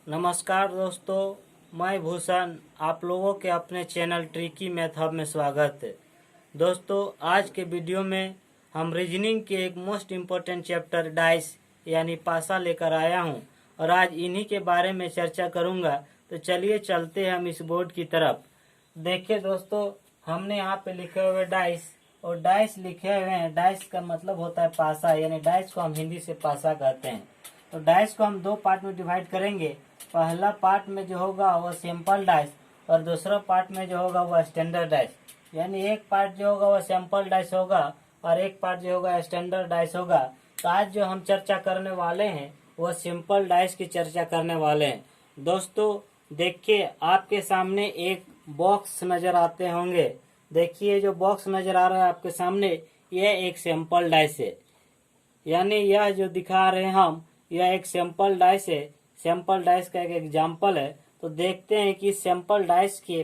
नमस्कार दोस्तों, मैं भूषण आप लोगों के अपने चैनल ट्रिकी मेथड में स्वागत है। दोस्तों, आज के वीडियो में हम रीजनिंग के एक मोस्ट इम्पोर्टेंट चैप्टर डाइस यानी पासा लेकर आया हूं और आज इन्हीं के बारे में चर्चा करूंगा। तो चलिए चलते हैं हम इस बोर्ड की तरफ। देखिए दोस्तों, हमने यहाँ पे लिखे हुए डाइस और डाइस लिखे हुए हैं। डाइस का मतलब होता है पासा, यानी डाइस को हम हिंदी से पासा कहते हैं। तो डाइस को हम दो पार्ट में डिवाइड करेंगे। पहला पार्ट में जो होगा वो सिंपल डाइस और दूसरा पार्ट में जो होगा वो स्टैंडर्ड डाइस। यानी एक पार्ट जो होगा वो सिंपल डाइस होगा और एक पार्ट जो होगा स्टैंडर्ड डाइस होगा। तो आज जो हम चर्चा करने वाले हैं वो सिंपल डाइस की चर्चा करने वाले हैं। दोस्तों देखिए, आपके सामने एक बॉक्स नजर आते होंगे। देखिए, जो बॉक्स नजर आ रहा है आपके सामने, यह एक सिंपल डाइस है। यानी यह जो दिखा रहे हैं हम, यह एक सैंपल डाइस है। सैंपल डाइस का एक एग्जाम्पल है। तो देखते हैं कि सैंपल डाइस के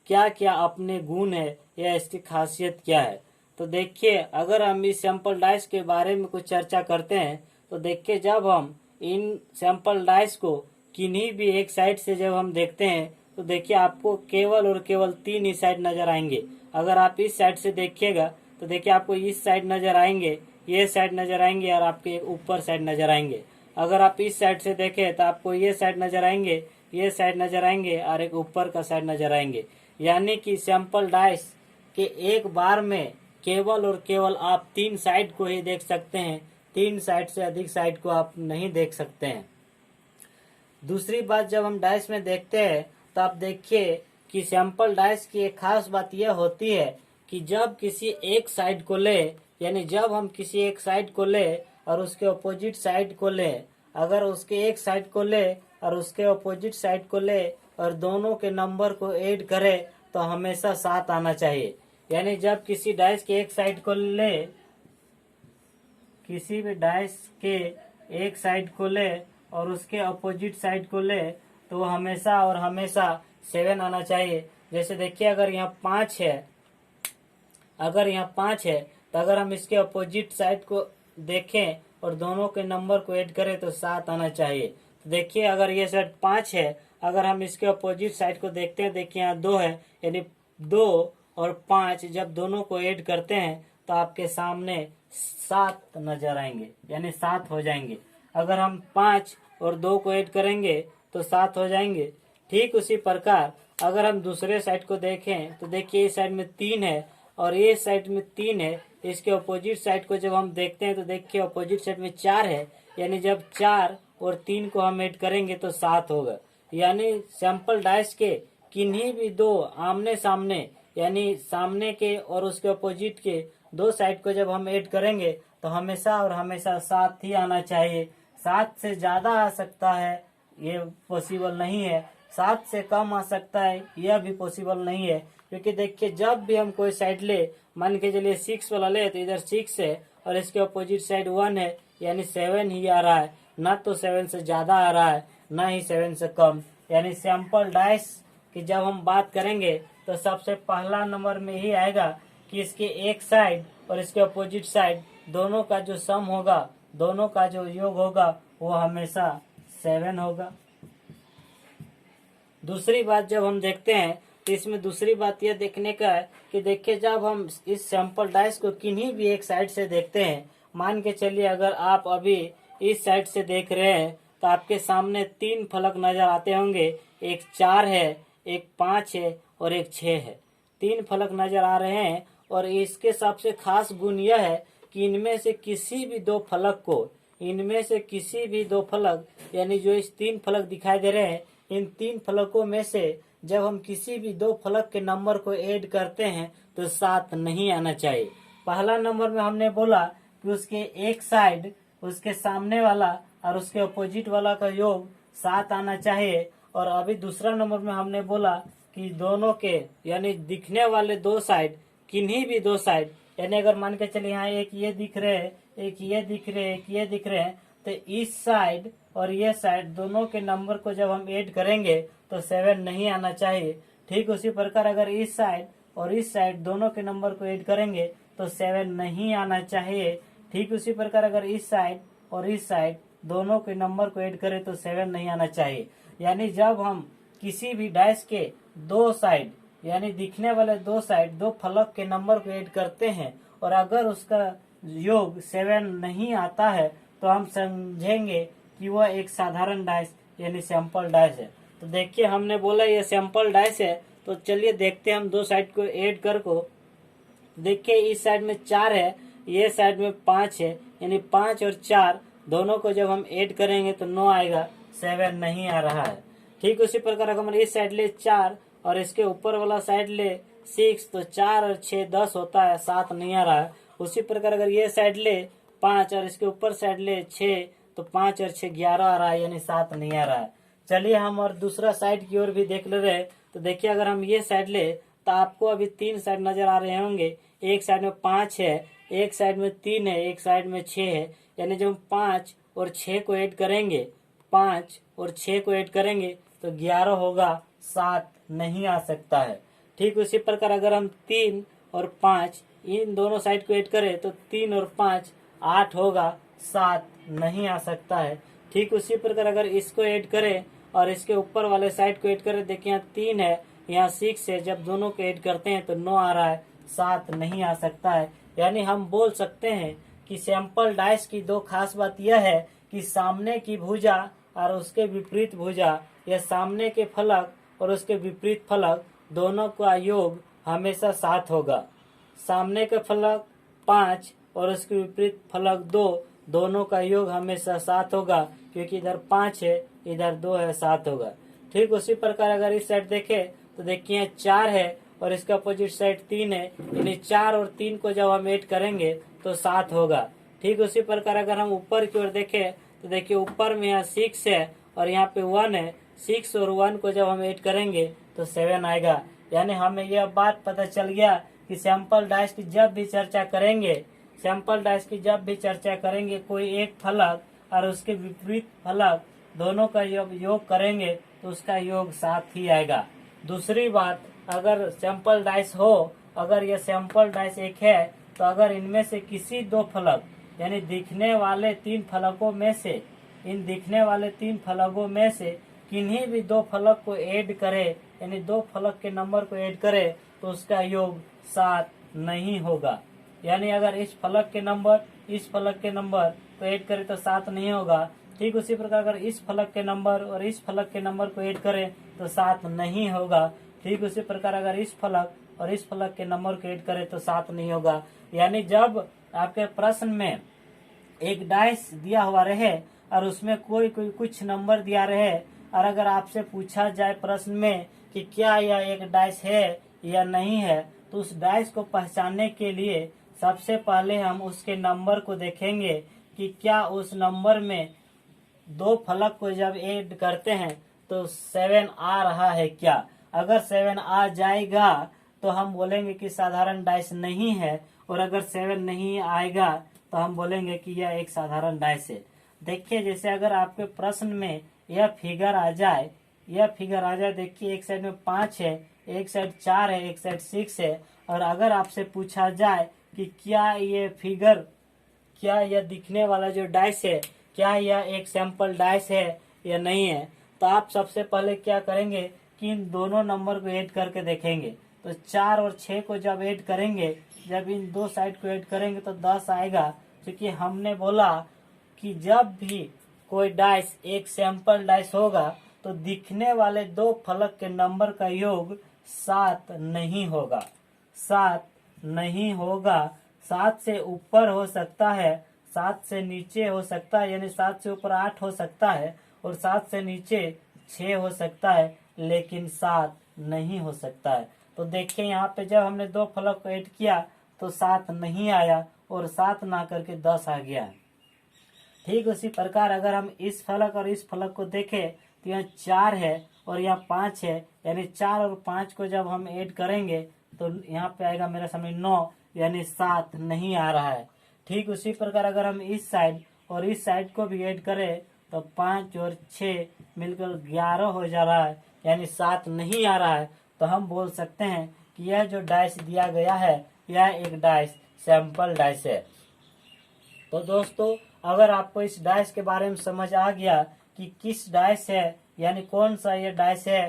क्या क्या अपने गुण है या इसकी खासियत क्या है। तो देखिए, अगर हम इस सैंपल डाइस के बारे में कुछ चर्चा करते हैं तो देखिए, जब हम इन सैंपल डाइस को किन्हीं भी एक साइड से जब हम देखते हैं तो देखिए आपको केवल और केवल तीन ही साइड नजर आएंगे। अगर आप इस साइड से देखिएगा तो देखिए आपको इस साइड नजर आएंगे, ये साइड नजर आएंगे और आपके ऊपर साइड नजर आएंगे। अगर आप इस साइड से देखें तो आपको ये साइड नजर आएंगे, ये साइड नजर आएंगे और एक ऊपर का साइड नजर आएंगे। यानी कि सैंपल डाइस के एक बार में केवल और केवल आप तीन साइड को ही देख सकते हैं। तीन साइड से अधिक साइड को आप नहीं देख सकते हैं। दूसरी बात, जब हम डाइस में देखते हैं तो आप देखिए कि सैंपल डाइस की एक खास बात यह होती है कि जब किसी एक साइड को ले, यानी जब हम किसी एक साइड को ले और उसके अपोजिट साइड को ले, अगर उसके एक साइड को ले और उसके अपोजिट साइड को ले और दोनों के नंबर को ऐड करें तो हमेशा साथ आना चाहिए। यानी जब किसी डाइस के एक साइड को ले, किसी भी डाइस के एक साइड को ले और उसके अपोजिट साइड को ले तो हमेशा और हमेशा 7 आना चाहिए। जैसे देखिए, अगर यहाँ 5 है, तो अगर हम इसके अपोजिट साइड को देखें और दोनों के नंबर को ऐड करें तो 7 आना चाहिए। तो देखिए, अगर ये साइड 5 है, अगर हम इसके अपोजिट साइड को देखते हैं, देखिए यहाँ 2 है, यानी 2 और 5 जब दोनों को ऐड करते हैं तो आपके सामने 7 नजर आएंगे, यानी 7 हो जाएंगे। अगर हम 5 और 2 को ऐड करेंगे तो 7 हो जाएंगे। ठीक उसी प्रकार अगर हम दूसरे साइड को देखें तो देखिए, इस साइड में 3 है और ये साइड में 3 है। इसके अपोजिट साइड को जब हम देखते हैं तो देखिए अपोजिट साइड में 4 है, यानी जब 4 और 3 को हम ऐड करेंगे तो 7 होगा। यानी सैंपल डाइस के किन्हीं भी दो आमने सामने, यानी सामने के और उसके अपोजिट के दो साइड को जब हम ऐड करेंगे तो हमेशा और हमेशा 7 ही आना चाहिए। 7 से ज्यादा आ सकता है, ये पॉसिबल नहीं है। 7 से कम आ सकता है, यह भी पॉसिबल नहीं है। क्योंकि देखिए, जब भी हम कोई साइड ले, मान के चलिए 6 वाला ले तो इधर 6 है और इसके अपोजिट साइड 1 है, यानी 7 ही आ रहा है। ना तो 7 से ज्यादा आ रहा है, ना ही 7 से कम। यानी सैंपल डाइस की जब हम बात करेंगे तो सबसे पहला नंबर में ही आएगा कि इसके एक साइड और इसके अपोजिट साइड दोनों का जो सम होगा, दोनों का जो योग होगा वो हमेशा 7 होगा। दूसरी बात जब हम देखते हैं तो इसमें दूसरी बात यह देखने का है कि देखिए, जब हम इस सैंपल डाइस को किन्हीं भी एक साइड से देखते हैं, मान के चलिए अगर आप अभी इस साइड से देख रहे हैं तो आपके सामने 3 फलक नजर आते होंगे। एक 4 है, एक 5 है और एक 6 है। 3 फलक नजर आ रहे हैं और इसके सबसे खास गुण यह है कि इनमें से किसी भी दो फलक, यानी जो इस 3 फलक दिखाई दे रहे हैं, इन 3 फलकों में से जब हम किसी भी 2 फलक के नंबर को ऐड करते हैं तो 7 नहीं आना चाहिए। पहला नंबर में हमने बोला कि उसके एक साइड, उसके सामने वाला और उसके अपोजिट वाला का योग 7 आना चाहिए। और अभी दूसरा नंबर में हमने बोला कि दोनों के, यानी दिखने वाले 2 साइड, किन्हीं भी 2 साइड, यानी अगर मान के चलिए यहाँ एक ये दिख रहे हैं, एक ये दिख रहे हैं, एक ये दिख रहे हैं, तो इस साइड और ये साइड दोनों के नंबर को जब हम ऐड करेंगे तो 7 नहीं आना चाहिए। ठीक उसी प्रकार अगर इस साइड और इस साइड दोनों के नंबर को ऐड करेंगे तो 7 नहीं आना चाहिए। ठीक उसी प्रकार अगर इस साइड और इस साइड दोनों के नंबर को ऐड करें तो 7 नहीं आना चाहिए। यानी जब हम किसी भी डाइस के दो साइड यानी दिखने वाले दो साइड दो फलक के नंबर को ऐड करते हैं और अगर उसका योग 7 नहीं आता है तो हम समझेंगे कि वह एक साधारण डाइस यानी सैंपल डाइस है। तो देखिए हमने बोला ये सैंपल डाइस है, तो चलिए देखते हैं हम दो साइड को ऐड कर को। देखिए इस साइड में 4 है, ये साइड में 5 है, यानी 5 और 4 दोनों को जब हम ऐड करेंगे तो 9 आएगा, 7 नहीं आ रहा है। ठीक उसी प्रकार अगर हम इस साइड ले 4 और इसके ऊपर वाला साइड ले 6 तो 4 और 6 10 होता है, 7 नहीं आ रहा है। उसी प्रकार अगर ये साइड ले 5 और इसके ऊपर साइड ले 6 तो 5 और 6 11 आ रहा है, यानी 7 नहीं आ रहा है। चलिए हम और दूसरा साइड की ओर भी देख ले रहे। तो देखिए अगर हम ये साइड ले तो आपको अभी 3 साइड नजर आ रहे होंगे। एक साइड में 5 है, एक साइड में 3 है, एक साइड में 6 है, यानी जब हम 5 और 6 को ऐड करेंगे 5 और 6 को ऐड करेंगे तो 11 होगा, 7 नहीं आ सकता है। ठीक उसी प्रकार अगर हम 3 और 5 इन दोनों साइड को ऐड करें तो 3 और 5 8 होगा, 7 नहीं आ सकता है। ठीक उसी प्रकार अगर इसको ऐड करें और इसके ऊपर वाले साइड को ऐड करें, देखिए यहाँ 3 है, यहाँ 6 है, जब दोनों को ऐड करते हैं तो 9 आ रहा है, 7 नहीं आ सकता है। यानी हम बोल सकते हैं कि सैंपल डाइस की दो खास बात यह है कि सामने की भुजा और उसके विपरीत भुजा या सामने के फलक और उसके विपरीत फलक दोनों का योग हमेशा 7 होगा। सामने का फलक 5 और उसके विपरीत फलक 2 दोनों का योग हमेशा 7 होगा, क्योंकि इधर 5 है इधर 2 है, 7 होगा। ठीक उसी प्रकार अगर इस साइड देखें तो देखिए 4 है और इसका अपोजिट साइड 3 है, यानी 4 और 3 को जब हम ऐड करेंगे तो 7 होगा। ठीक उसी प्रकार अगर हम ऊपर की ओर देखें तो देखिए ऊपर में यहाँ 6 है और यहाँ पे 1 है, 6 और 1 को जब हम ऐड करेंगे तो 7 आएगा। यानी हमें यह बात पता चल गया कि सैंपल डाइस की जब भी चर्चा करेंगे कोई एक फलक और उसके विपरीत फलक दोनों का योग करेंगे तो उसका योग 7 ही आएगा। दूसरी बात, अगर सैंपल डाइस हो, अगर यह सैंपल डाइस एक है तो अगर इनमें से किसी दो फलक यानी दिखने वाले 3 फलकों में से किन्हीं भी दो फलक को ऐड करे यानी दो फलक के नंबर को ऐड करे तो उसका योग 7 नहीं होगा। यानी अगर इस फलक के नंबर को ऐड करे तो 7 नहीं होगा। ठीक उसी प्रकार अगर इस फलक के नंबर और इस फलक के नंबर को ऐड करें तो 7 नहीं होगा। ठीक उसी प्रकार अगर इस फलक और इस फलक के नंबर को ऐड करें तो 7 नहीं होगा। यानी जब आपके प्रश्न में एक डाइस दिया हुआ रहे और उसमें कोई कुछ नंबर दिया रहे और अगर आपसे पूछा जाए प्रश्न में कि क्या यह एक डाइस है या नहीं है, तो उस डाइस को पहचानने के लिए सबसे पहले हम उसके नंबर को देखेंगे कि क्या उस नंबर में दो फलक को जब ऐड करते हैं तो 7 आ रहा है क्या। अगर 7 आ जाएगा तो हम बोलेंगे कि साधारण डाइस नहीं है, और अगर 7 नहीं आएगा तो हम बोलेंगे कि यह एक साधारण डाइस है। देखिए जैसे अगर आपके प्रश्न में यह फिगर आ जाए, देखिए एक साइड में 5 है, एक साइड 4 है, एक साइड 6 है, और अगर आपसे पूछा जाए कि क्या यह दिखने वाला जो डाइस है क्या यह एक सैंपल डाइस है या नहीं है, तो आप सबसे पहले क्या करेंगे कि इन दोनों नंबर को ऐड करके देखेंगे। तो 4 और 6 को जब ऐड करेंगे, जब इन दो साइड को ऐड करेंगे तो 10 आएगा, क्योंकि हमने बोला कि जब भी कोई डाइस एक सैंपल डाइस होगा तो दिखने वाले दो फलक के नंबर का योग 7 नहीं होगा। 7 से ऊपर हो सकता है, 7 से नीचे हो सकता है, यानी 7 से ऊपर 8 हो सकता है और 7 से नीचे 6 हो सकता है, लेकिन 7 नहीं हो सकता है। तो देखिए यहाँ पे जब हमने दो फलक को ऐड किया तो 7 नहीं आया और 7 ना करके 10 आ गया। ठीक उसी प्रकार अगर हम इस फलक और इस फलक को देखें तो यहाँ 4 है और यहाँ 5 है, यानी 4 और 5 को जब हम ऐड करेंगे तो यहाँ पे आएगा मेरे सामने 9, यानी 7 नहीं आ रहा है। ठीक उसी प्रकार अगर हम इस साइड और इस साइड को भी ऐड करें तो 5 और 6 मिलकर 11 हो जा रहा है, यानी 7 नहीं आ रहा है। तो हम बोल सकते हैं कि यह जो डाइस दिया गया है यह एक डाइस सैंपल डाइस है। तो दोस्तों अगर आपको इस डाइस के बारे में समझ आ गया कि किस डाइस है यानी कौन सा ये डाइस है।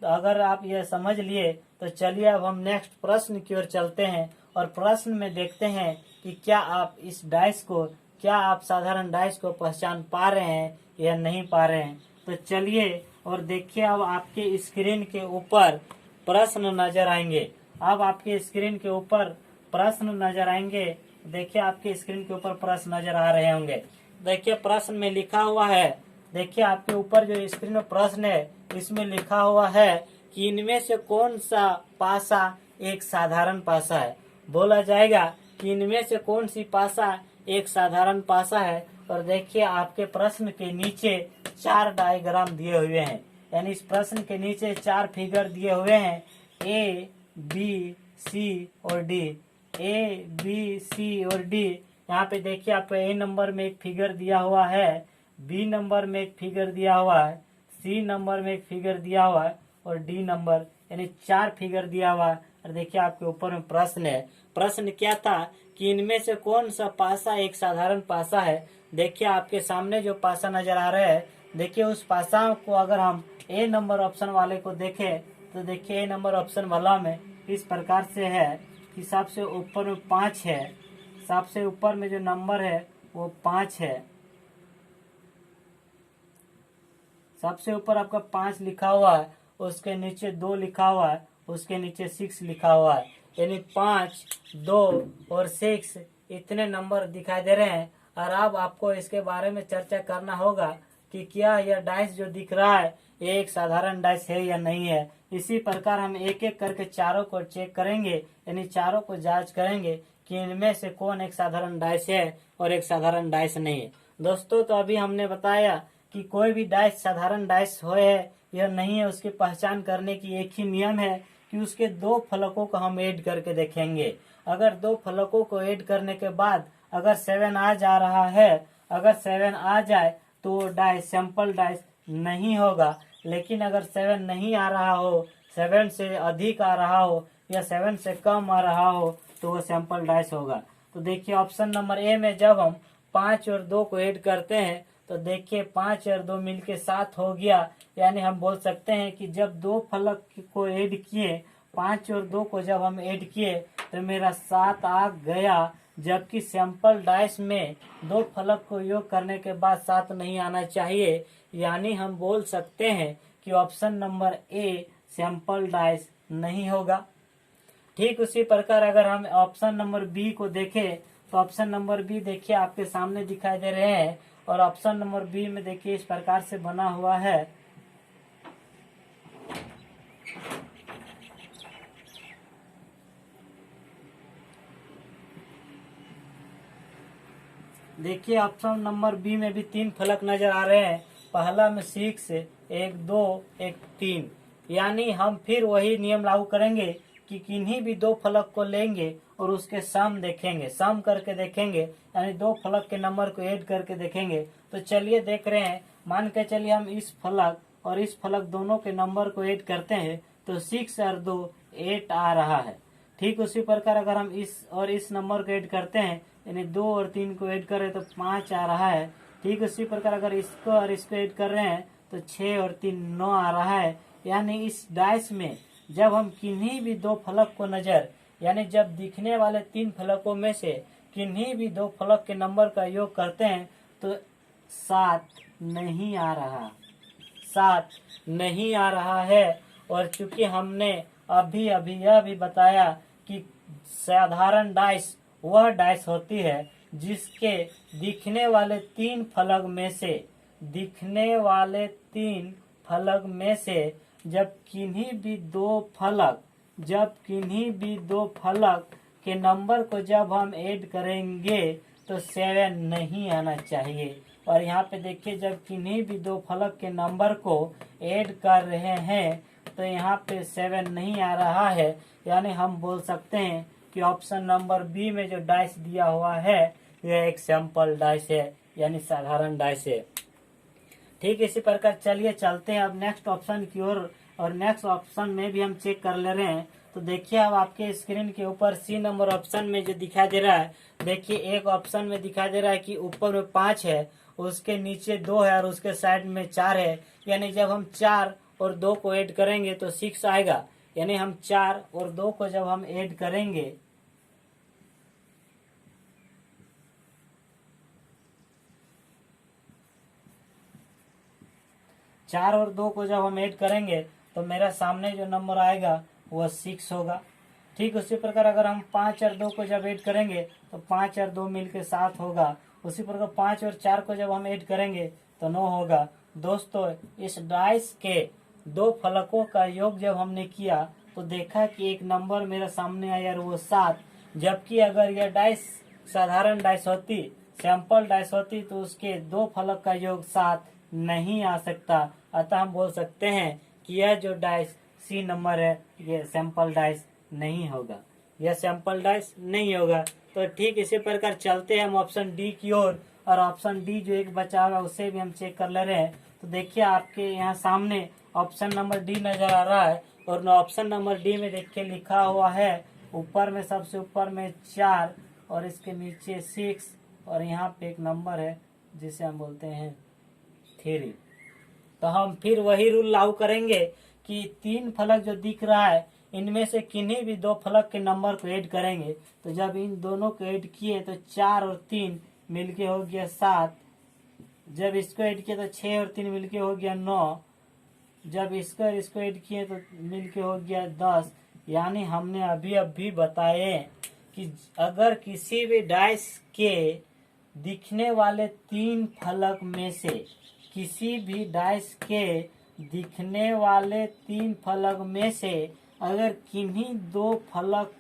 तो अगर आप ये समझ लिए तो चलिए अब हम नेक्स्ट प्रश्न की ओर चलते हैं और प्रश्न में देखते हैं कि क्या आप इस डाइस को, क्या आप साधारण डाइस को पहचान पा रहे हैं या नहीं पा रहे हैं। तो चलिए और देखिए, अब आपके स्क्रीन के ऊपर प्रश्न नजर आएंगे। अब आपके स्क्रीन के ऊपर प्रश्न नजर आएंगे। देखिए आपके स्क्रीन के ऊपर प्रश्न नजर आ रहे होंगे। देखिए प्रश्न में लिखा हुआ है, देखिए आपके ऊपर जो स्क्रीन में प्रश्न है इसमें लिखा हुआ है कि इनमें से कौन सा पासा एक साधारण पासा है। बोला जाएगा कि इनमें से कौन सी पासा एक साधारण पासा है। और देखिए आपके प्रश्न के नीचे 4 डायग्राम दिए हुए हैं, यानी इस प्रश्न के नीचे 4 फिगर दिए हुए हैं, ए बी सी और डी। ए बी सी और डी। यहाँ पे देखिए आपको ए नंबर में एक फिगर दिया हुआ है, बी नंबर में एक फिगर दिया हुआ है, सी नंबर में एक फिगर दिया हुआ है और डी नंबर, यानी 4 फिगर दिया हुआ है। और देखिए आपके ऊपर में प्रश्न है। प्रश्न क्या था कि इनमें से कौन सा पासा एक साधारण पासा है। देखिए आपके सामने जो पासा नजर आ रहा है, देखिए उस पासा को अगर हम ए नंबर ऑप्शन वाले को देखें तो देखिए ए नंबर ऑप्शन वाला में इस प्रकार से है कि सबसे ऊपर में 5 है, सबसे ऊपर में जो नंबर है वो 5 है। सबसे ऊपर आपका 5 लिखा हुआ है, उसके नीचे 2 लिखा हुआ है, उसके नीचे 6 लिखा हुआ है, यानी 5, 2 और 6 इतने नंबर दिखाई दे रहे हैं। और अब आपको इसके बारे में चर्चा करना होगा कि क्या यह डाइस जो दिख रहा है ये एक साधारण डाइस है या नहीं है। इसी प्रकार हम एक एक करके चारों को चेक करेंगे, यानी चारों को जांच करेंगे कि इनमें से कौन एक साधारण डाइस है और एक साधारण डाइस नहीं है। दोस्तों तो अभी हमने बताया कि कोई भी डाइस साधारण डाइस हो है या नहीं है, उसकी पहचान करने की एक ही नियम है कि उसके 2 फलकों को हम ऐड करके देखेंगे। अगर 2 फलकों को ऐड करने के बाद अगर 7 आ जा रहा है, अगर 7 आ जाए तो डाइस सैंपल डाइस नहीं होगा। लेकिन अगर 7 नहीं आ रहा हो, 7 से अधिक आ रहा हो या 7 से कम आ रहा हो तो वो सैंपल डाइस होगा। तो देखिए ऑप्शन नंबर ए में जब हम 5 और 2 को ऐड करते हैं तो देखिए 5 और 2 मिलके 7 हो गया। यानी हम बोल सकते हैं कि जब 2 फलक को ऐड किए, 5 और 2 को जब हम ऐड किए तो मेरा 7 आ गया। जबकि सैंपल डाइस में 2 फलक को योग करने के बाद 7 नहीं आना चाहिए। यानी हम बोल सकते हैं कि option number a sample dice नहीं होगा। ठीक उसी प्रकार अगर हम ऑप्शन नंबर बी को देखें तो ऑप्शन नंबर बी देखिए आपके सामने दिखाई दे रहे हैं। और ऑप्शन नंबर बी में देखिए इस प्रकार से बना हुआ है। देखिए ऑप्शन नंबर बी में भी 3 फलक नजर आ रहे हैं। पहला में 6, 1, 2, 1, 3। यानी हम फिर वही नियम लागू करेंगे कि किन्हीं भी 2 फलक को लेंगे और उसके सम देखेंगे, सम करके देखेंगे, यानी 2 फलक के नंबर को ऐड करके देखेंगे। तो चलिए देख रहे हैं, मान के चलिए हम इस फलक और इस फलक दोनों के नंबर को ऐड करते हैं तो 6 और 2 8 आ रहा है। ठीक उसी प्रकार अगर हम इस और इस नंबर को ऐड करते हैं, यानी 2 और 3 को ऐड करें तो 5 आ रहा है। ठीक उसी प्रकार अगर इसको और इसको ऐड कर रहे हैं तो 6 और 3 9 आ रहा है। यानी इस डाइस में जब हम किन्हीं भी 2 फलक को नजर, यानी जब दिखने वाले 3 फलकों में से किन्हीं भी 2 फलक के नंबर का योग करते हैं तो 7 नहीं आ रहा, 7 नहीं आ रहा है। और चूंकि हमने अभी यह भी बताया कि साधारण डाइस वह डाइस होती है जिसके दिखने वाले 3 फलक में से, दिखने वाले 3 फलक में से जब किन्हीं भी 2 फलक के नंबर को जब हम ऐड करेंगे तो 7 नहीं आना चाहिए। और यहाँ पे देखिए जब किन्हीं भी 2 फलक के नंबर को ऐड कर रहे हैं तो यहाँ पे 7 नहीं आ रहा है। यानी हम बोल सकते हैं कि ऑप्शन नंबर बी में जो डाइस दिया हुआ है यह एक सैंपल डाइस है, यानी साधारण डाइस है। ठीक इसी प्रकार चलिए चलते हैं अब नेक्स्ट ऑप्शन की ओर। और नेक्स्ट ऑप्शन में भी हम चेक कर ले रहे हैं। तो देखिए अब आपके स्क्रीन के ऊपर सी नंबर ऑप्शन में जो दिखाई दे रहा है, देखिए एक ऑप्शन में दिखाई दे रहा है कि ऊपर में 5 है, उसके नीचे 2 है और उसके साइड में 4 है। यानी जब हम 4 और 2 को ऐड करेंगे तो 6 आएगा। यानी हम 4 और 2 को जब हम ऐड करेंगे 4 और 2 को जब हम ऐड करेंगे तो मेरा सामने जो नंबर आएगा वह 6 होगा। ठीक उसी प्रकार अगर हम 5 और 2 को जब ऐड करेंगे तो 5 और 2 मिलके 7 होगा। उसी प्रकार 5 और 4 को जब हम ऐड करेंगे तो 9 होगा। दोस्तों, इस डाइस के दो फलकों का योग जब हमने किया तो देखा कि एक नंबर मेरा सामने आया और वो 7, जबकि अगर यह डाइस साधारण डाइस होती, सैंपल डाइस होती, तो उसके दो फलक का योग 7 नहीं आ सकता। अतः हम बोल सकते हैं कि यह जो डाइस सी नंबर है यह सैंपल डाइस नहीं होगा, यह सैंपल डाइस नहीं होगा। तो ठीक इसी प्रकार चलते हैं हम ऑप्शन डी की ओर, और ऑप्शन डी जो एक बचा हुआ है उसे भी हम चेक कर ले रहे हैं। तो देखिए आपके यहाँ सामने ऑप्शन नंबर डी नजर आ रहा है, और ऑप्शन नंबर डी में देखिए लिखा हुआ है ऊपर में, सबसे ऊपर में 4 और इसके नीचे 6, और यहाँ पे एक नंबर है जिसे हम बोलते हैं 3। तो हम फिर वही रूल लागू करेंगे कि 3 फलक जो दिख रहा है इनमें से किन्हीं भी 2 फलक के नंबर को ऐड करेंगे। तो जब इन दोनों को ऐड किए तो 4 और 3 मिलके हो गया 7, जब इसको ऐड किया तो 6 और 3 मिलके हो गया 9, जब इसको ऐड किए तो मिलके हो गया 10। यानी हमने अभी बताए कि अगर किसी भी डाइस के दिखने वाले 3 फलक में से, किसी भी डाइस के दिखने वाले 3 फलक में से अगर किन्हीं दो फलक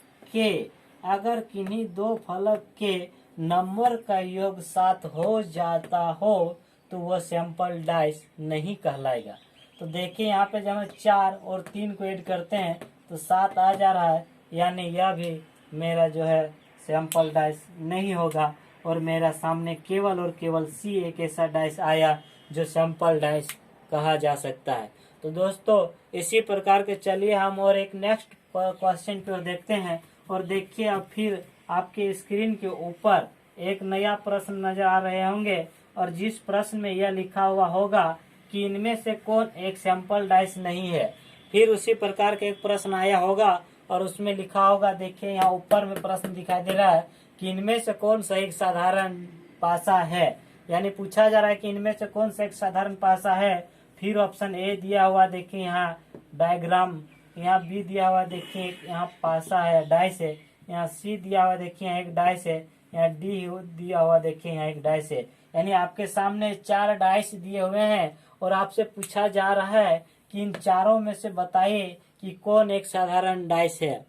के नंबर का योग 7 हो जाता हो तो वह सैंपल डाइस नहीं कहलाएगा। तो देखिए यहाँ पे जब हम 4 और 3 को ऐड करते हैं तो 7 आ जा रहा है, यानी यह भी मेरा जो है सैंपल डाइस नहीं होगा, और मेरा सामने केवल और केवल सी एक ऐसा डाइस आया जो सैंपल डाइस कहा जा सकता है। तो दोस्तों, इसी प्रकार के चलिए हम और एक नेक्स्ट क्वेश्चन पे देखते हैं। और देखिए अब फिर आपके स्क्रीन के ऊपर एक नया प्रश्न नजर आ रहे होंगे, और जिस प्रश्न में यह लिखा हुआ होगा कि इनमें से कौन एक सैंपल डाइस नहीं है। फिर उसी प्रकार का एक प्रश्न आया होगा और उसमें लिखा होगा, देखिए यहाँ ऊपर में प्रश्न दिखाई दे रहा है कि इनमें से कौन सा एक साधारण पासा है। यानी पूछा जा रहा है कि इनमें से कौन सा एक साधारण पासा है। फिर ऑप्शन ए दिया हुआ, देखिए यहाँ डायग्राम, यहाँ बी दिया हुआ, देखिए यहाँ पासा है, डाइस है, यहाँ सी दिया हुआ, देखिए यहाँ एक डाइस है, यहाँ डी दिया हुआ, देखिए यहाँ एक डाइस है। यानी आपके सामने 4 डाइस दिए हुए हैं और आपसे पूछा जा रहा है कि इन चारों में से बताइए कि कौन एक साधारण डाइस है।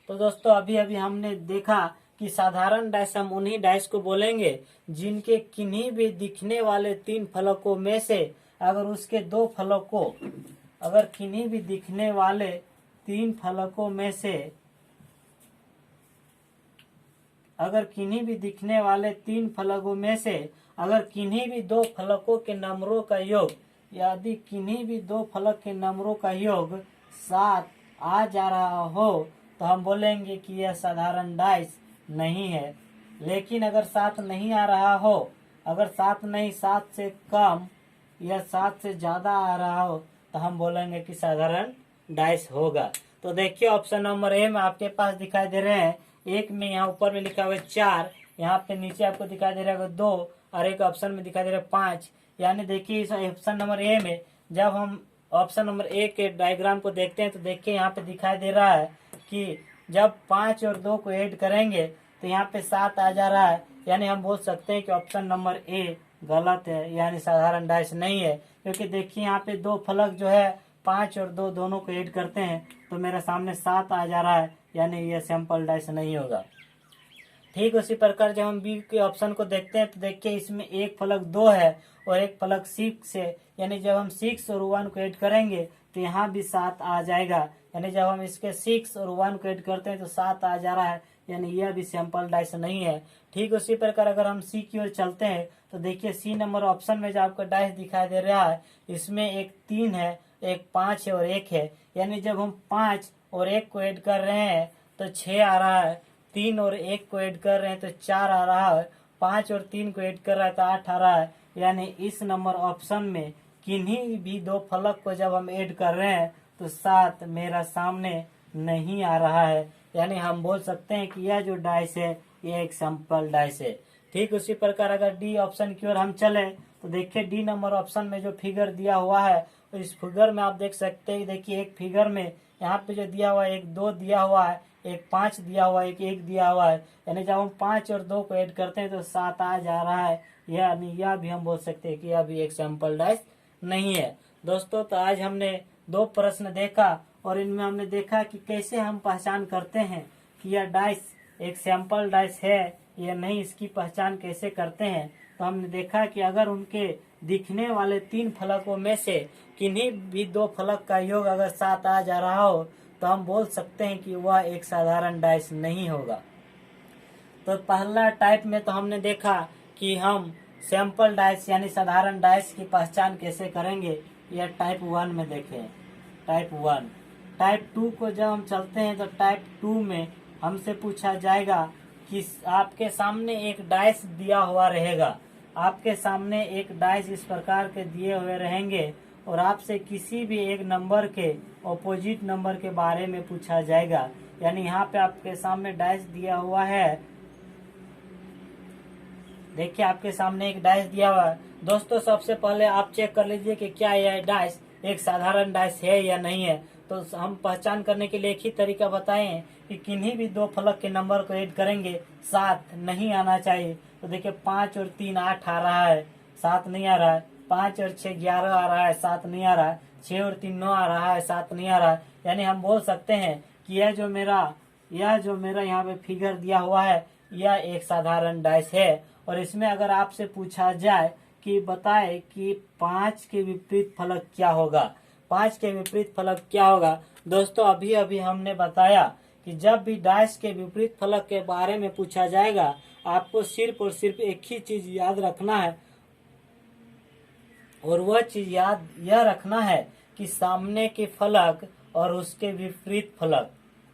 तो दोस्तों, अभी हमने देखा कि साधारण डाइस हम उन्हीं डाइस को बोलेंगे जिनके किन्हीं भी दिखने वाले 3 फलकों में से अगर उसके 2 फलकों, अगर किन्हीं भी दिखने वाले 3 फलकों में से, अगर किन्हीं भी दिखने वाले 3 फलकों में से अगर किन्हीं भी 2 फलकों के नंबरों का योग, यदि किन्हीं भी 2 फलक के नंबरों का योग 7 आ जा रहा हो तो हम बोलेंगे कि यह साधारण डाइस नहीं है। लेकिन अगर 7 नहीं आ रहा हो, अगर 7 नहीं, 7 से कम या 7 से ज्यादा आ रहा हो तो हम बोलेंगे कि साधारण डाइस होगा। तो देखिए ऑप्शन नंबर ए में आपके पास दिखाई दे रहे हैं, एक में यहाँ ऊपर में लिखा हुआ है 4, यहाँ पे नीचे आपको दिखाई दे रहा है 2, और एक ऑप्शन में दिखाई दे रहा है 5। यानी देखिए इस ऑप्शन नंबर ए में जब हम ऑप्शन नंबर ए के डायग्राम को देखते हैं तो देखिए यहाँ पे दिखाई दे रहा है कि जब 5 और 2 को ऐड करेंगे तो यहाँ पे 7 आ जा रहा है। यानी हम बोल सकते हैं कि ऑप्शन नंबर ए गलत है, यानी साधारण डाइस नहीं है। क्योंकि देखिए यहाँ पे 2 फलक जो है 5 और 2 दोनों को ऐड करते हैं तो मेरे सामने 7 आ जा रहा है, यानी यह सैंपल डाइस नहीं होगा। ठीक उसी प्रकार जब हम बी के ऑप्शन को देखते हैं तो देखिए इसमें एक फलक 2 है और एक फलक 6 है। यानी जब हम 6 और 1 को ऐड करेंगे तो यहाँ भी 7 आ जाएगा। यानी जब हम इसके 6 और 1 को ऐड करते हैं तो 7 आ जा रहा है, यानी यह भी सैंपल डाइस नहीं है। ठीक उसी प्रकार अगर हम सी की ओर चलते हैं तो देखिए सी नंबर ऑप्शन में जो आपको डाइस दिखाई दे रहा है इसमें एक 3 है, एक 5 है और 1 है। यानी जब हम 5 और 1 को ऐड कर रहे हैं तो 6 आ रहा है, 3 और 1 को ऐड कर रहे हैं तो 4 आ रहा है, 5 और 3 को ऐड कर रहा है तो 8 आ रहा है। यानी इस नंबर ऑप्शन में किन्हीं भी दो फलक को जब हम ऐड कर रहे हैं तो 7 मेरा सामने नहीं आ रहा है, यानी हम बोल सकते हैं कि यह जो डाइस है यह एक सैंपल डाइस है। ठीक उसी प्रकार अगर डी ऑप्शन की ओर हम चले तो देखिए डी नंबर ऑप्शन में जो फिगर दिया हुआ है, तो इस फिगर में आप देख सकते हैं, देखिए एक फिगर में यहाँ पे जो दिया हुआ है एक 2 दिया हुआ है, एक 5 दिया हुआ है, एक 1 दिया हुआ है, यानी जब हम 5 और 2 को ऐड करते हैं तो 7 आ जा रहा है, यानी यह भी हम बोल सकते हैं कि यह भी एक सैंपल डाइस नहीं है। दोस्तों तो आज हमने 2 प्रश्न देखा और इनमें हमने देखा कि कैसे हम पहचान करते हैं कि यह डाइस एक सैंपल डाइस है या नहीं, इसकी पहचान कैसे करते हैं। तो हमने देखा कि अगर उनके दिखने वाले 3 फलकों में से किन्हीं भी 2 फलक का योग अगर 7 आ जा रहा हो तो हम बोल सकते हैं कि वह एक साधारण डाइस नहीं होगा। तो पहला टाइप में तो हमने देखा कि हम सैंपल डाइस यानी साधारण डाइस की पहचान कैसे करेंगे, यह टाइप 1 में देखें। टाइप 1। टाइप 2 को जब हम चलते हैं तो टाइप 2 में हमसे पूछा जाएगा कि आपके सामने एक डाइस दिया हुआ रहेगा, आपके सामने एक डाइस इस प्रकार के दिए हुए रहेंगे और आपसे किसी भी एक नंबर के ऑपोजिट नंबर के बारे में पूछा जाएगा। यानी यहाँ पे आपके सामने डाइस दिया हुआ है, देखिए आपके सामने एक डाइस दिया हुआ है। दोस्तों सबसे पहले आप चेक कर लीजिए कि क्या यह डाइस एक साधारण डाइस है या नहीं है। तो हम पहचान करने के लिए एक ही तरीका बताएं कि किन्हीं भी 2 फलक के नंबर को ऐड करेंगे 7 नहीं आना चाहिए। तो देखिए 5 और 3 8 आ रहा है, 7 नहीं आ रहा है। 5 और 6 11 आ रहा है, 7 नहीं आ रहा है। 6 और 3 9 आ रहा है, 7 नहीं आ रहा है। यानी हम बोल सकते हैं कि यह जो मेरा यहाँ पे फिगर दिया हुआ है यह एक साधारण डाइस है। और इसमें अगर आपसे पूछा जाए कि बताए कि 5 के विपरीत फलक क्या होगा, 5 के विपरीत फलक क्या होगा। दोस्तों अभी अभी हमने बताया कि जब भी डाइस के विपरीत फलक के बारे में पूछा जाएगा आपको सिर्फ और सिर्फ एक ही चीज याद रखना है, और वह चीज याद यह रखना है कि सामने के फलक और उसके विपरीत फलक,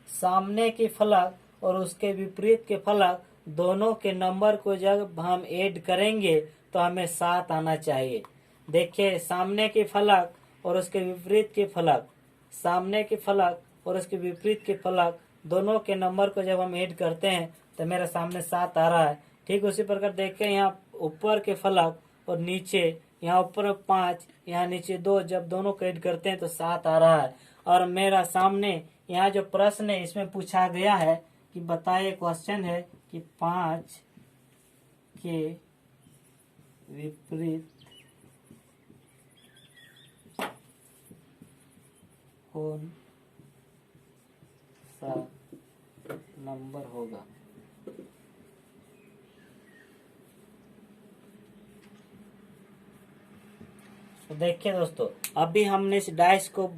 सामने के फलक और उसके विपरीत के फलक दोनों के नंबर को जब हम ऐड करेंगे तो हमें 7 आना चाहिए। देखिए सामने के फलक और उसके विपरीत के फलक, सामने के फलक और उसके विपरीत के फलक दोनों के नंबर को जब हम ऐड करते हैं तो मेरे सामने 7 आ रहा है। ठीक उसी प्रकार देखिए यहाँ ऊपर के फलक और नीचे, यहाँ ऊपर 5 यहाँ नीचे 2, जब दोनों को ऐड करते हैं तो 7 आ रहा है। और मेरा सामने यहाँ जो प्रश्न है इसमें पूछा गया है कि बताइए, क्वेश्चन है कि 5 के विपरीत कौन सा नंबर होगा। तो देखिए दोस्तों अभी हमने इस डाइस को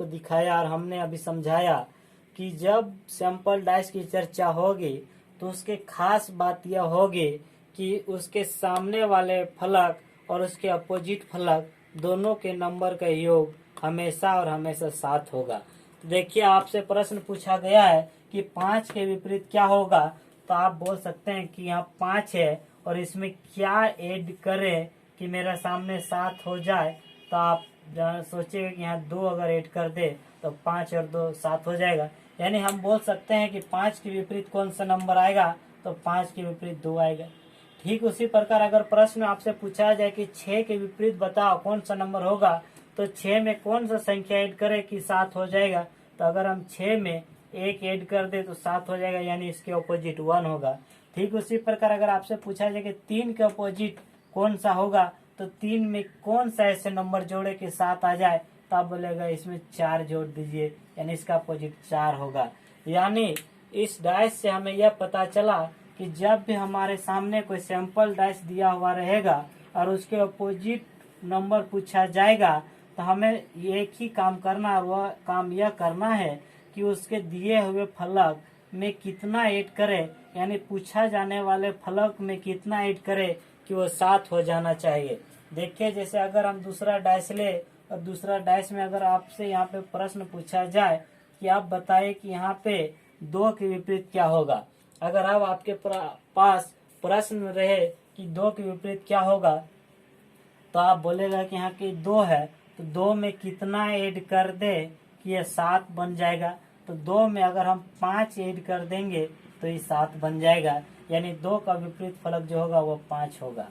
दिखाया और हमने अभी समझाया कि जब सैंपल डाइस की चर्चा होगी तो उसके खास बात यह होगी कि उसके सामने वाले फलक और उसके अपोजिट फलक दोनों के नंबर का योग हमेशा और हमेशा 7 होगा। तो देखिए आपसे प्रश्न पूछा गया है कि 5 के विपरीत क्या होगा, तो आप बोल सकते हैं कि यहाँ 5 है और इसमें क्या ऐड करें कि मेरा सामने 7 हो जाए। तो आप सोचिए कि यहाँ 2 अगर ऐड कर दे तो 5 और 2 7 हो जाएगा। यानी हम बोल सकते हैं कि 5 के विपरीत कौन सा नंबर आएगा, तो 5 के विपरीत 2 आएगा। ठीक उसी प्रकार अगर प्रश्न आपसे पूछा जाए कि 6 के विपरीत बताओ कौन सा नंबर होगा, तो 6 में कौन सा संख्या ऐड करे कि 7 हो जाएगा। तो अगर हम 6 में 1 ऐड कर दे तो 7 हो जाएगा, यानी इसके ऑपोजिट 1 होगा। ठीक उसी प्रकार अगर आपसे पूछा जाए कि 3 के ऑपोजिट कौन सा होगा, तो 3 में कौन सा ऐसे नंबर जोड़े कि 7 आ जाए, तो आप बोलेगा इसमें 4 जोड़ दीजिए, यानी इसका अपोजिट 4 होगा। यानी इस डाइस से हमें यह पता चला कि जब भी हमारे सामने कोई सैंपल डाइस दिया हुआ रहेगा और उसके अपोजिट नंबर पूछा जाएगा तो हमें एक ही काम करना, और वह काम यह करना है कि उसके दिए हुए फलक में कितना ऐड करे, यानी पूछा जाने वाले फलक में कितना ऐड करे कि वो 7 हो जाना चाहिए। देखिए जैसे अगर हम दूसरा डाइस ले और दूसरा डाइस में अगर आपसे यहाँ पे प्रश्न पूछा जाए कि आप बताइए कि यहाँ पे 2 के विपरीत क्या होगा। अगर अब आपके पास प्रश्न रहे कि 2 के विपरीत क्या होगा, तो आप बोलेगा कि यहाँ की 2 है, तो 2 में कितना ऐड कर दे कि ये 7 बन जाएगा। तो 2 में अगर हम 5 ऐड कर देंगे तो ये 7 बन जाएगा, यानी 2 का विपरीत फलक जो होगा वो 5 होगा।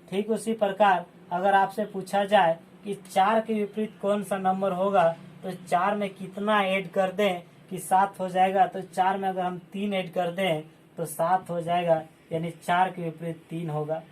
ठीक उसी प्रकार अगर आपसे पूछा जाए कि 4 के विपरीत कौन सा नंबर होगा, तो 4 में कितना ऐड कर दें कि 7 हो जाएगा। तो 4 में अगर हम 3 ऐड कर दें तो 7 हो जाएगा, यानी 4 के विपरीत 3 होगा।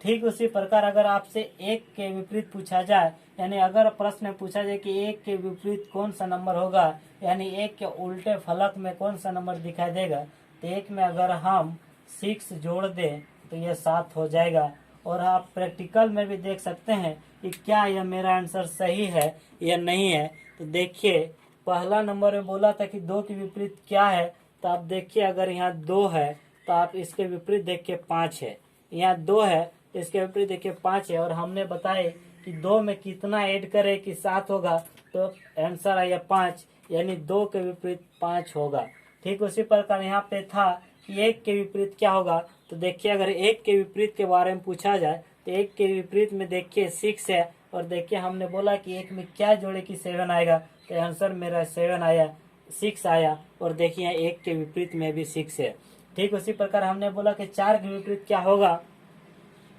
ठीक उसी प्रकार अगर आपसे 1 के विपरीत पूछा जाए, यानी अगर प्रश्न में पूछा जाए कि 1 के विपरीत कौन सा नंबर होगा, यानी 1 के उल्टे फलक में कौन सा नंबर दिखाई देगा, तो 1 में अगर हम 6 जोड़ दें तो यह 7 हो जाएगा। और आप प्रैक्टिकल में भी देख सकते हैं कि क्या यह मेरा आंसर सही है या नहीं है। तो देखिए, पहला नंबर में बोला था कि 2 के विपरीत क्या है, तो आप देखिए अगर यहाँ 2 है तो आप इसके विपरीत देखिए 5 है। यहाँ 2 है तो इसके विपरीत देखिए 5 है। और हमने बताए कि 2 में कितना ऐड करे कि 7 होगा, तो आंसर आया 5, यानी 2 के विपरीत 5 होगा। ठीक उसी प्रकार यहाँ पे था कि 1 के विपरीत क्या होगा, तो देखिए अगर 1 के विपरीत के बारे में पूछा जाए तो 1 के विपरीत में देखिए 6 है। और देखिए हमने बोला कि 1 में क्या जोड़े कि 7 आएगा, तो आंसर मेरा 7 आया, 6 आया। और देखिए 1 के विपरीत में भी 6 है। ठीक उसी प्रकार हमने बोला कि 4 के विपरीत क्या होगा,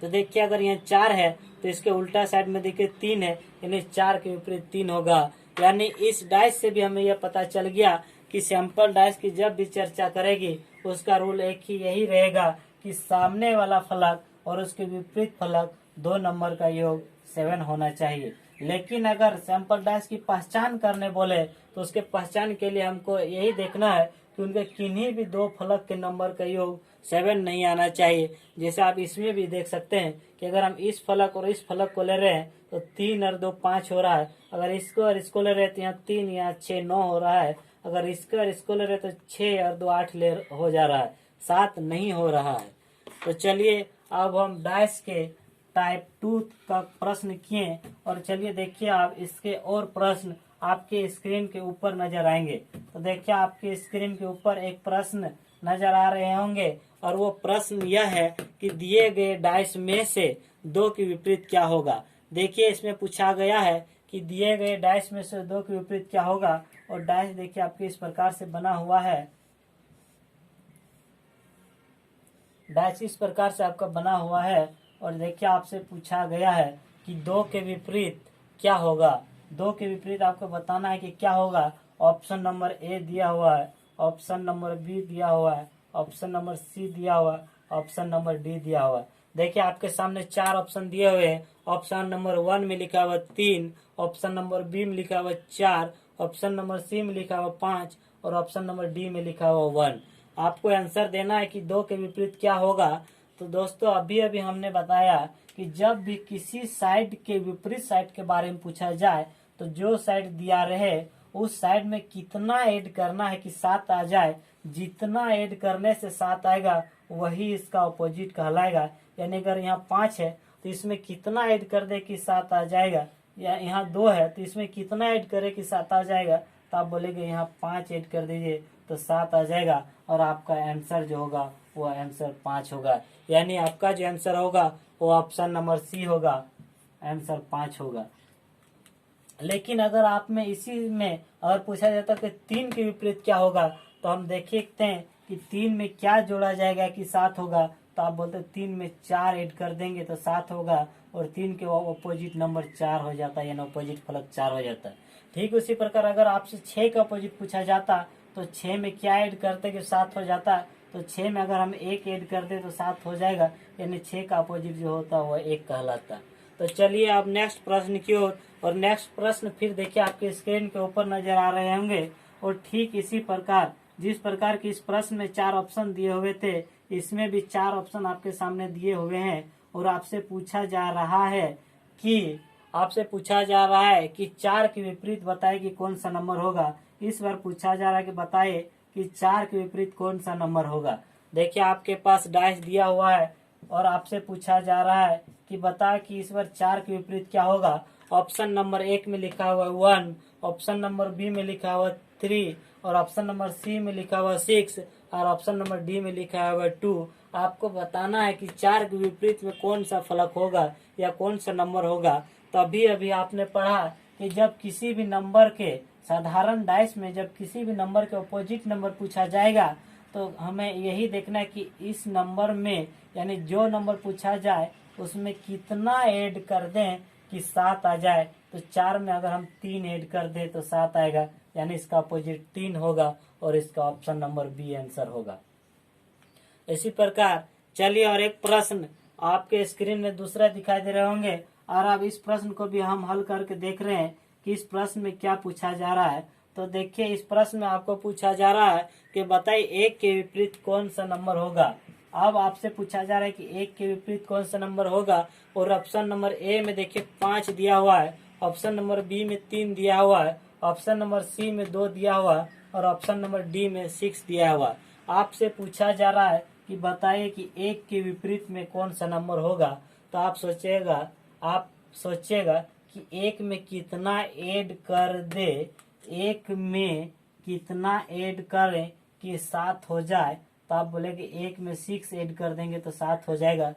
तो देखिए अगर यहाँ 4 है तो इसके उल्टा साइड में देखिए 3 है, यानी 4 के विपरीत 3 होगा। यानी इस डाइस से भी हमें यह पता चल गया कि सैंपल डाइस की जब भी चर्चा करेगी उसका रूल एक ही यही रहेगा कि सामने वाला फलक और उसके विपरीत फलक 2 नंबर का योग 7 होना चाहिए। लेकिन अगर सैंपल डाइस की पहचान करने बोले तो उसके पहचान के लिए हमको यही देखना है कि उनके किन्हीं भी 2 फलक के नंबर का योग 7 नहीं आना चाहिए। जैसे आप इसमें भी देख सकते हैं कि अगर हम इस फलक और इस फलक को ले रहे हैं तो 3 और 2 5 हो रहा है। अगर इसको और इसको ले रहे हैं तो यहाँ 3 यहाँ 6 9 हो रहा है। अगर इसको और इसको ले रहे हैं तो 6 और 2 8 ले हो जा रहा है, 7 नहीं हो रहा है। तो चलिए अब हम डाइस के टाइप 2 का प्रश्न किए, और चलिए देखिए आप इसके और प्रश्न आपके स्क्रीन के ऊपर नजर आएंगे। तो देखिए आपके स्क्रीन के ऊपर एक प्रश्न नजर आ रहे होंगे, और वो प्रश्न यह है कि दिए गए डाइस में से 2 के विपरीत क्या होगा। देखिए इसमें पूछा गया है कि दिए गए डाइस में से 2 के विपरीत क्या होगा। और डाइस देखिए आपके इस प्रकार से बना हुआ है, डाइस इस प्रकार से आपका बना हुआ है। और देखिए आपसे पूछा गया है कि 2 के विपरीत क्या होगा। 2 के विपरीत आपको बताना है कि क्या होगा। ऑप्शन नंबर ए दिया हुआ है, ऑप्शन नंबर बी दिया हुआ है, ऑप्शन नंबर सी दिया हुआ है, ऑप्शन नंबर डी दिया हुआ है। देखिए आपके सामने 4 ऑप्शन दिए हुए हैं। ऑप्शन नंबर 1 में लिखा हुआ 3, ऑप्शन नंबर बी में लिखा हुआ 4, ऑप्शन नंबर सी में लिखा हुआ 5 और ऑप्शन नंबर डी में लिखा हुआ 1। आपको आंसर देना है कि 2 के विपरीत क्या होगा। तो दोस्तों अभी अभी हमने बताया कि जब भी किसी साइड के विपरीत साइड के बारे में पूछा जाए तो जो साइड दिया रहे उस साइड में कितना ऐड करना है कि 7 आ जाए। जितना ऐड करने से 7 आएगा वही इसका अपोजिट कहलाएगा। यानी अगर यहाँ 5 है तो इसमें कितना ऐड कर दे कि 7 आ जाएगा, या यहाँ 2 है तो इसमें कितना ऐड करे कि 7 आ जाएगा। तो आप बोलेंगे यहाँ 5 ऐड कर दीजिए तो 7 आ जाएगा, और आपका आंसर जो होगा वो आंसर 5 होगा। यानी आपका जो आंसर होगा वो ऑप्शन नंबर सी होगा, आंसर 5 होगा। लेकिन अगर आप में इसी में अगर पूछा जाता कि 3 के विपरीत क्या होगा, तो हम देखते हैं कि 3 में क्या जोड़ा जाएगा कि 7 होगा। तो आप बोलते 3 में 4 ऐड कर देंगे तो 7 होगा, और 3 के अपोजिट नंबर 4 हो जाता है, यानी अपोजिट फलक 4 हो जाता है। ठीक उसी प्रकार अगर आपसे 6 का अपोजिट पूछा जाता तो 6 में क्या ऐड करते कि 7 हो जाता। तो 6 में अगर हम 1 ऐड कर दे तो 7 हो जाएगा, यानी 6 का अपोजिट जो होता है वह 1 कहलाता है। तो चलिए अब नेक्स्ट प्रश्न की ओर, और नेक्स्ट प्रश्न फिर देखिए आपके स्क्रीन के ऊपर नजर आ रहे होंगे। और ठीक इसी प्रकार जिस प्रकार की इस प्रश्न में 4 ऑप्शन दिए हुए थे, इसमें भी 4 ऑप्शन आपके सामने दिए हुए हैं। और आपसे पूछा जा रहा है कि 4 के विपरीत बताए कि कौन सा नंबर होगा। इस बार पूछा जा रहा है कि बताइए कि 4 के विपरीत कौन सा नंबर होगा। देखिए आपके पास डाइस दिया हुआ है और आपसे पूछा जा रहा है कि बता कि इस बार 4 के विपरीत क्या होगा। ऑप्शन नंबर 1 में लिखा हुआ 1, ऑप्शन नंबर बी में लिखा हुआ 3 और ऑप्शन नंबर सी में लिखा हुआ 6 और ऑप्शन नंबर डी में लिखा हुआ 2। आपको बताना है कि 4 के विपरीत में कौन सा फलक होगा या कौन सा नंबर होगा। तभी अभी आपने पढ़ा कि जब किसी भी नंबर के साधारण डाइस में जब किसी भी नंबर के अपोजिट नंबर पूछा जाएगा तो हमें यही देखना है कि इस नंबर में यानी जो नंबर पूछा जाए उसमें कितना ऐड कर दें कि 7 आ जाए। तो 4 में अगर हम 3 ऐड कर दें तो 7 आएगा, यानी इसका अपोजिट 3 होगा और इसका ऑप्शन नंबर बी आंसर होगा। इसी प्रकार चलिए और एक प्रश्न आपके स्क्रीन में दूसरा दिखाई दे रहे होंगे और अब इस प्रश्न को भी हम हल करके देख रहे हैं कि इस प्रश्न में क्या पूछा जा रहा है। तो देखिए इस प्रश्न में आपको पूछा जा रहा है कि बताइए 1 के विपरीत कौन सा नंबर होगा। अब आपसे पूछा जा रहा है कि 1 के विपरीत कौन सा नंबर होगा और ऑप्शन नंबर ए में देखिए 5 दिया हुआ है, ऑप्शन नंबर बी में 3 दिया हुआ है, ऑप्शन नंबर सी में 2 दिया हुआ है और ऑप्शन नंबर डी में 6 दिया हुआ है। आपसे पूछा जा रहा है कि बताइए कि 1 के विपरीत में कौन सा नंबर होगा। तो आप सोचिएगा कि 1 में कितना ऐड कर दे, 1 में कितना ऐड करें कि 7 हो जाए। तो आप बोले कि 1 में 6 ऐड कर देंगे तो 7 हो जाएगा,